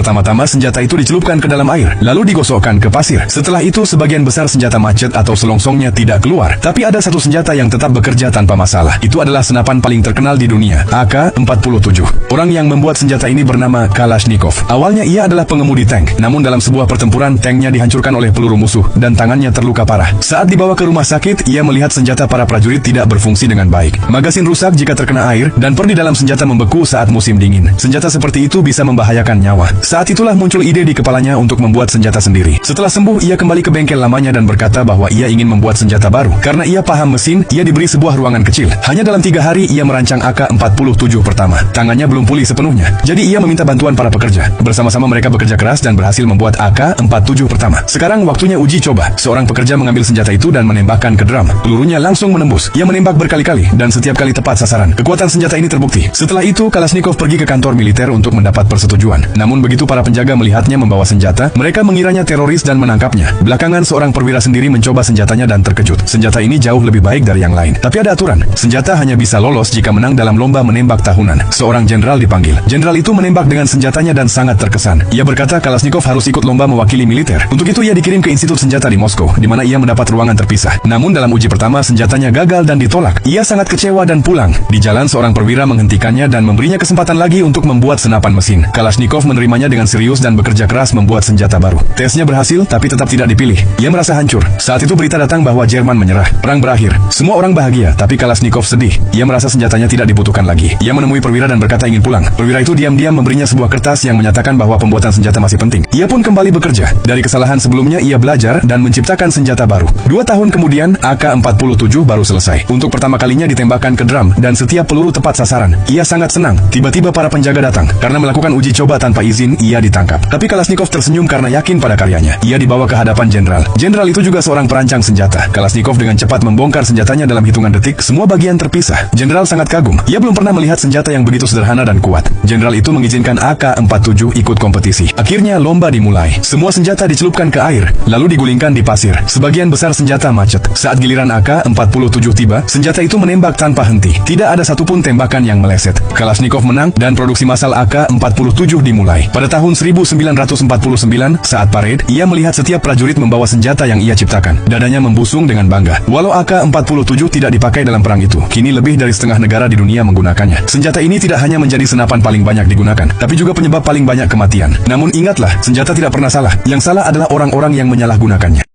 Pertama-tama senjata itu dicelupkan ke dalam air, lalu digosokkan ke pasir. Setelah itu sebagian besar senjata macet atau selongsongnya tidak keluar. Tapi ada satu senjata yang tetap bekerja tanpa masalah. Itu adalah senapan paling terkenal di dunia, AK-47. Orang yang membuat senjata ini bernama Kalashnikov. Awalnya ia adalah pengemudi tank, namun dalam sebuah pertempuran tanknya dihancurkan oleh peluru musuh dan tangannya terluka parah. Saat dibawa ke rumah sakit, ia melihat senjata para prajurit tidak berfungsi dengan baik. Magasin rusak jika terkena air dan per di dalam senjata membeku saat musim dingin. Senjata seperti itu bisa membahayakan nyawa. Saat itulah muncul ide di kepalanya untuk membuat senjata sendiri. Setelah sembuh, ia kembali ke bengkel lamanya dan berkata bahwa ia ingin membuat senjata baru. Karena ia paham mesin, ia diberi sebuah ruangan kecil. Hanya dalam 3 hari ia merancang AK-47 pertama. Tangannya belum pulih sepenuhnya. Jadi ia meminta bantuan para pekerja. Bersama-sama mereka bekerja keras dan berhasil membuat AK-47 pertama. Sekarang waktunya uji coba. Seorang pekerja mengambil senjata itu dan menembakkan ke drum. Pelurunya langsung menembus. Ia menembak berkali-kali dan setiap kali tepat sasaran. Kekuatan senjata ini terbukti. Setelah itu, Kalashnikov pergi ke kantor militer untuk mendapat persetujuan. Namun begitu para penjaga melihatnya membawa senjata, mereka mengiranya teroris dan menangkapnya. Belakangan seorang perwira sendiri mencoba senjatanya dan terkejut. Senjata ini jauh lebih baik dari yang lain. Tapi ada aturan. Senjata hanya bisa lolos jika menang dalam lomba menembak tahunan. Seorang jenderal dipanggil. Jenderal itu menembak dengan senjatanya dan sangat terkesan. Ia berkata Kalashnikov harus ikut lomba mewakili militer. Untuk itu ia dikirim ke Institut Senjata di Moskow, di mana ia mendapat ruangan terpisah. Namun dalam uji pertama senjatanya gagal dan ditolak. Ia sangat kecewa dan pulang. Di jalan seorang perwira menghentikannya dan memberinya kesempatan lagi untuk membuat senapan mesin. Kalashnikov menerimanya dengan serius dan bekerja keras membuat senjata baru. Tesnya berhasil tapi tetap tidak dipilih. Ia merasa hancur. Saat itu berita datang bahwa Jerman menyerah. Perang berakhir. Semua orang bahagia, tapi Kalashnikov sedih. Ia merasa senjatanya tidak dibutuhkan lagi. Ia menemui perwira dan berkata ingin pulang. Perwira itu diam-diam memberinya sebuah kertas yang menyatakan bahwa pembuatan senjata masih penting. Ia pun kembali bekerja. Dari kesalahan sebelumnya ia belajar dan menciptakan senjata baru. 2 tahun kemudian AK-47 baru selesai. Untuk pertama kalinya ditembakkan ke drum dan setiap peluru tepat sasaran. Ia sangat senang. Tiba-tiba para penjaga datang. Karena melakukan uji coba tanpa izin, ia ditangkap. Tapi Kalashnikov tersenyum karena yakin pada karyanya. Ia dibawa ke hadapan jenderal. Jenderal itu juga seorang perancang senjata. Kalashnikov dengan cepat membongkar senjatanya dalam hitungan detik. Semua bagian terpisah. Jenderal sangat kagum. Ia belum pernah melihat senjata yang begitu sederhana dan kuat. Jenderal itu mengizinkan AK-47 ikut kompetisi. Akhirnya lomba dimulai. Semua senjata dicelupkan ke air, lalu digulingkan di pasir. Sebagian besar senjata macet. Saat giliran AK-47 tiba, senjata itu menembak tanpa henti. Tidak ada satupun tembakan yang meleset. Kalashnikov menang dan produksi massal AK-47 dimulai. Pada tahun 1949, saat parade, ia melihat setiap prajurit membawa senjata yang ia ciptakan. Dadanya membusung dengan bangga. Walau AK-47 tidak dipakai dalam perang itu, kini lebih dari setengah negara di dunia menggunakannya. Senjata ini tidak hanya menjadi senapan paling banyak digunakan, tapi juga penyebab paling banyak kematian. Namun ingatlah, senjata tidak pernah salah. Yang salah adalah orang-orang yang menyalahgunakannya.